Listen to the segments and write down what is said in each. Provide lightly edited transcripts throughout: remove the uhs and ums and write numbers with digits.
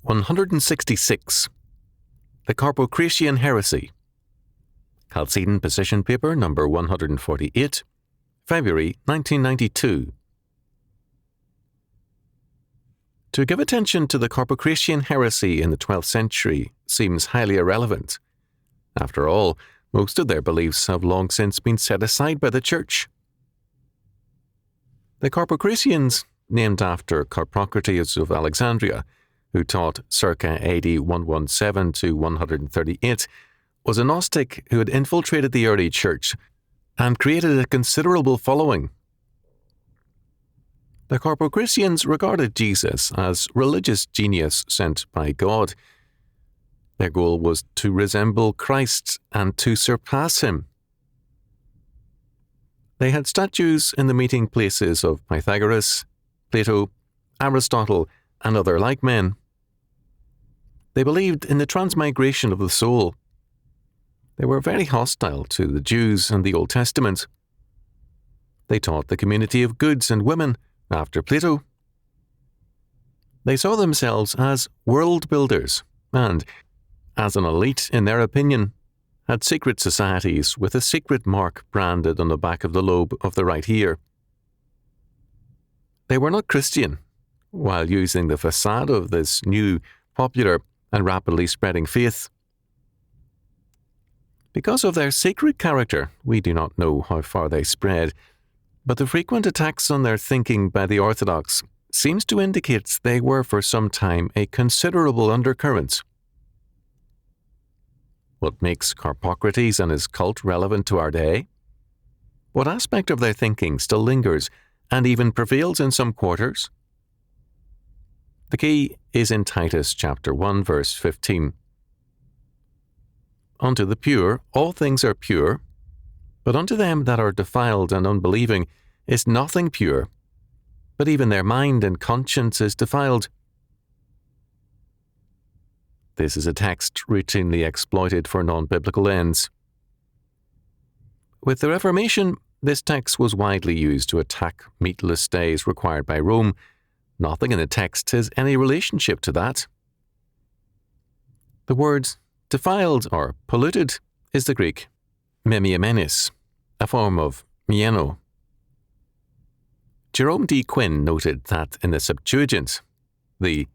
166. The Carpocratian Heresy. Chalcedon Position Paper number 148, February 1992. To give attention to the Carpocratian heresy in the 12th century seems highly irrelevant. After all, most of their beliefs have long since been set aside by the Church. The Carpocratians, named after Carpocratius of Alexandria, who taught circa AD 117 to 138, was a Gnostic who had infiltrated the early Church and created a considerable following. The Carpocratians regarded Jesus as religious genius sent by God. Their goal was to resemble Christ and to surpass him. They had statues in the meeting places of Pythagoras, Plato, Aristotle, and other like men. They believed in the transmigration of the soul. They were very hostile to the Jews and the Old Testament. They taught the community of goods and women after Plato. They saw themselves as world builders and, as an elite in their opinion, had secret societies with a secret mark branded on the back of the lobe of the right ear. They were not Christian, while using the facade of this new, popular, and rapidly spreading faith. Because of their secret character, we do not know how far they spread, but the frequent attacks on their thinking by the Orthodox seems to indicate they were for some time a considerable undercurrent. What makes Carpocrates and his cult relevant to our day? What aspect of their thinking still lingers and even prevails in some quarters? The key is in Titus chapter 1, verse 15. Unto the pure all things are pure, but unto them that are defiled and unbelieving is nothing pure, but even their mind and conscience is defiled. This is a text routinely exploited for non-biblical ends. With the Reformation, this text was widely used to attack meatless days required by Rome. Nothing in the text has any relationship to that. The word defiled or polluted is the Greek memiamenis, a form of mieno. Jerome D. Quinn noted that in the Septuagint, the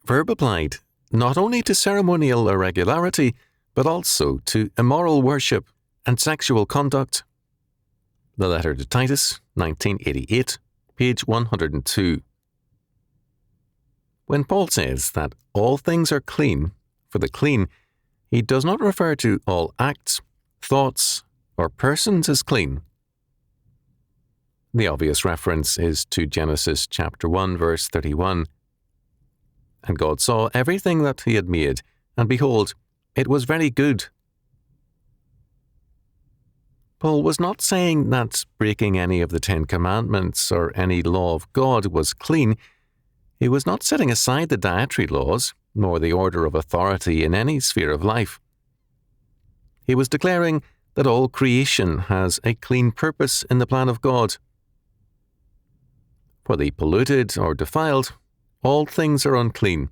verb applied not only to ceremonial irregularity, but also to immoral worship and sexual conduct. The letter to Titus, 1988, page 102. When Paul says that all things are clean for the clean, he does not refer to all acts, thoughts, or persons as clean. The obvious reference is to Genesis chapter 1, verse 31. And God saw everything that he had made, and behold, it was very good. Paul was not saying that breaking any of the 10 Commandments or any law of God was clean. He was not setting aside the dietary laws, nor the order of authority in any sphere of life. He was declaring that all creation has a clean purpose in the plan of God. For the polluted or defiled, all things are unclean.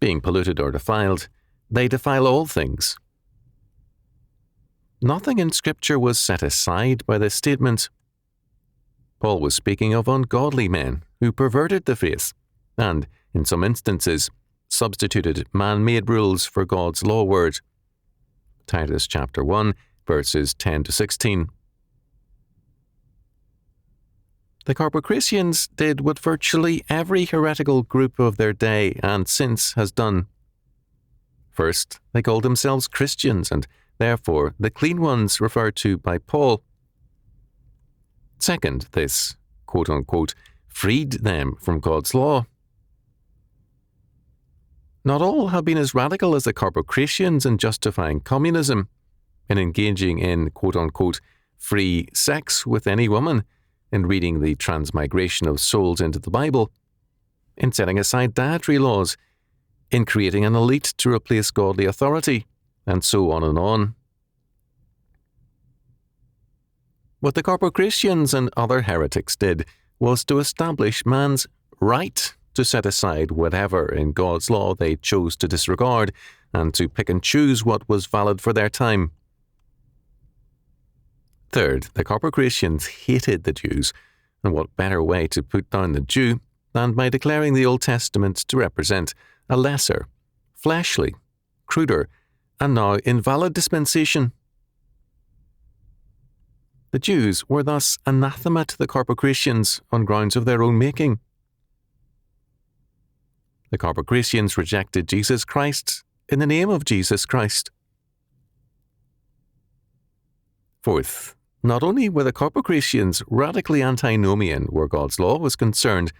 Being polluted or defiled, they defile all things. Nothing in Scripture was set aside by this statement. Paul was speaking of ungodly men who perverted the faith and, in some instances, substituted man-made rules for God's law word. Titus chapter 1, verses 10 to 16. The Carpocratians did what virtually every heretical group of their day and since has done. First, they called themselves Christians and, therefore, the clean ones referred to by Paul. Second, this, quote-unquote, freed them from God's law. Not all have been as radical as the Carpocratians in justifying communism, in engaging in, quote-unquote, free sex with any woman, in reading the transmigration of souls into the Bible, in setting aside dietary laws, in creating an elite to replace godly authority, and so on and on. What the Carpocratians and other heretics did was to establish man's right to set aside whatever in God's law they chose to disregard and to pick and choose what was valid for their time. Third, the Carpocratians hated the Jews, and what better way to put down the Jew than by declaring the Old Testament to represent a lesser, fleshly, cruder, and now invalid dispensation. The Jews were thus anathema to the Carpocratians on grounds of their own making. The Carpocratians rejected Jesus Christ in the name of Jesus Christ. Fourth, not only were the Carpocratians radically antinomian where God's law was concerned,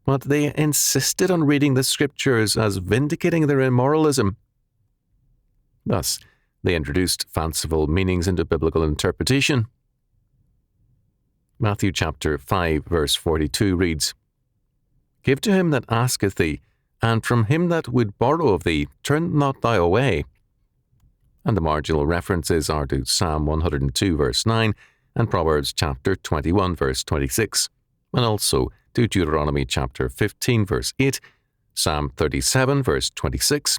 but they insisted on reading the Scriptures as vindicating their immoralism. Thus, they introduced fanciful meanings into biblical interpretation. Matthew chapter 5, verse 42 reads, "Give to him that asketh thee, and from him that would borrow of thee, turn not thou away." And the marginal references are to Psalm 102, verse 9, and Proverbs chapter 21, verse 26, and also to Deuteronomy chapter 15, verse 8, Psalm 37, verse 26,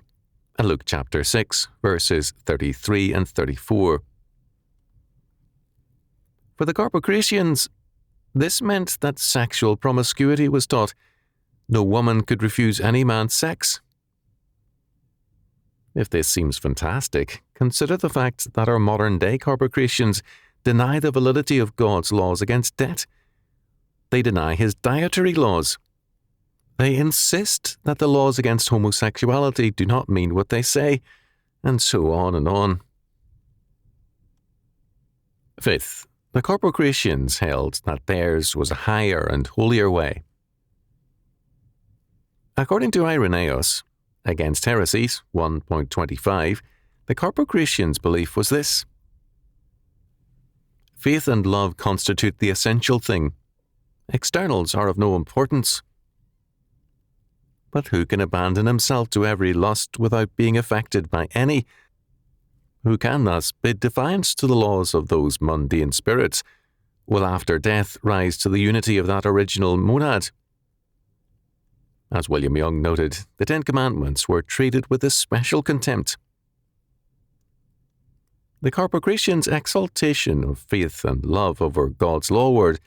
and Luke chapter 6, verses 33 and 34. For the Carpocratians, this meant that sexual promiscuity was taught. No woman could refuse any man sex. If this seems fantastic, consider the fact that our modern-day Carpocratians deny the validity of God's laws against debt. They deny his dietary laws. They insist that the laws against homosexuality do not mean what they say, and so on and on. Fifth, the Carpocratians held that theirs was a higher and holier way. According to Irenaeus, Against Heresies 1.25, the Carpocratians' belief was this: faith and love constitute the essential thing. Externals are of no importance. But who can abandon himself to every lust without being affected by any? Who can thus bid defiance to the laws of those mundane spirits, will after death rise to the unity of that original monad? As William Young noted, the Ten Commandments were treated with a special contempt. The Carpocratians' exaltation of faith and love over God's law word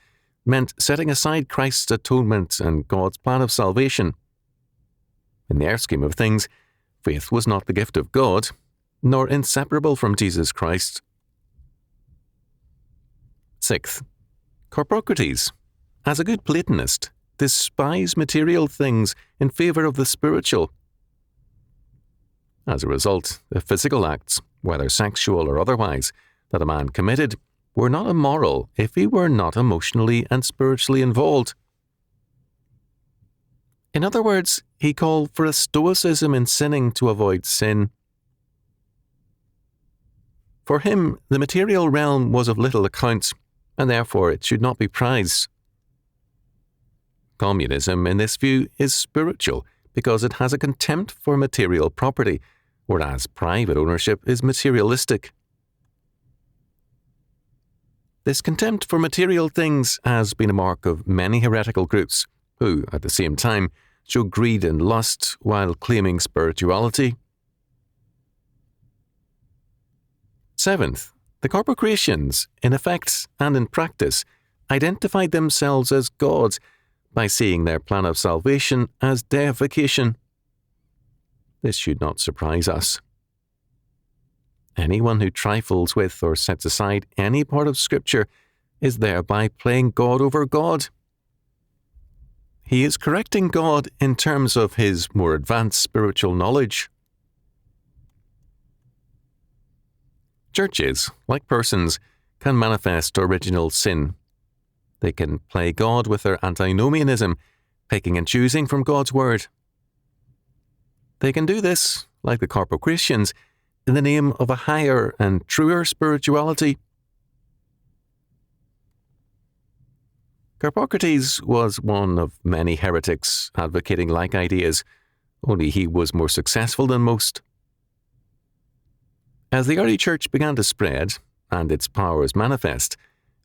meant setting aside Christ's atonement and God's plan of salvation. In their scheme of things, faith was not the gift of God, nor inseparable from Jesus Christ. Sixth, Carpocrates, as a good Platonist, despised material things in favour of the spiritual. As a result, the physical acts, whether sexual or otherwise, that a man committed were not immoral if he were not emotionally and spiritually involved. In other words, he called for a stoicism in sinning to avoid sin. For him, the material realm was of little account, and therefore it should not be prized. Communism, in this view, is spiritual because it has a contempt for material property, whereas private ownership is materialistic. This contempt for material things has been a mark of many heretical groups who, at the same time, show greed and lust while claiming spirituality. Seventh, the Carpocratians, in effect and in practice, identified themselves as gods by seeing their plan of salvation as deification. This should not surprise us. Anyone who trifles with or sets aside any part of Scripture is thereby playing God over God. He is correcting God in terms of his more advanced spiritual knowledge. Churches, like persons, can manifest original sin. They can play God with their antinomianism, picking and choosing from God's word. They can do this, like the Carpocratians, in the name of a higher and truer spirituality. Carpocrates was one of many heretics advocating like ideas, only he was more successful than most. As the early church began to spread, and its powers manifest,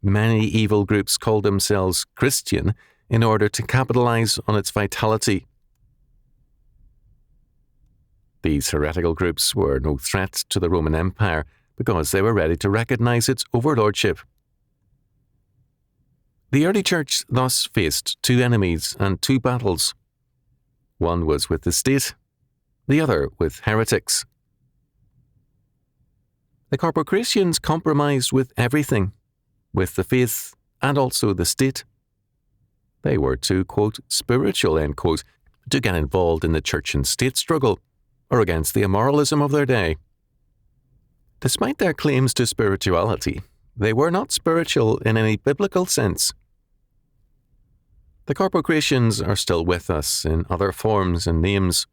many evil groups called themselves Christian in order to capitalize on its vitality. These heretical groups were no threat to the Roman Empire because they were ready to recognize its overlordship. The early church thus faced two enemies and two battles. One was with the state, the other with heretics. The Carpocratians compromised with everything, with the faith and also the state. They were too, quote, spiritual, end quote, to get involved in the church and state struggle or against the immoralism of their day. Despite their claims to spirituality, they were not spiritual in any biblical sense. The Carpocratians are still with us in other forms and names.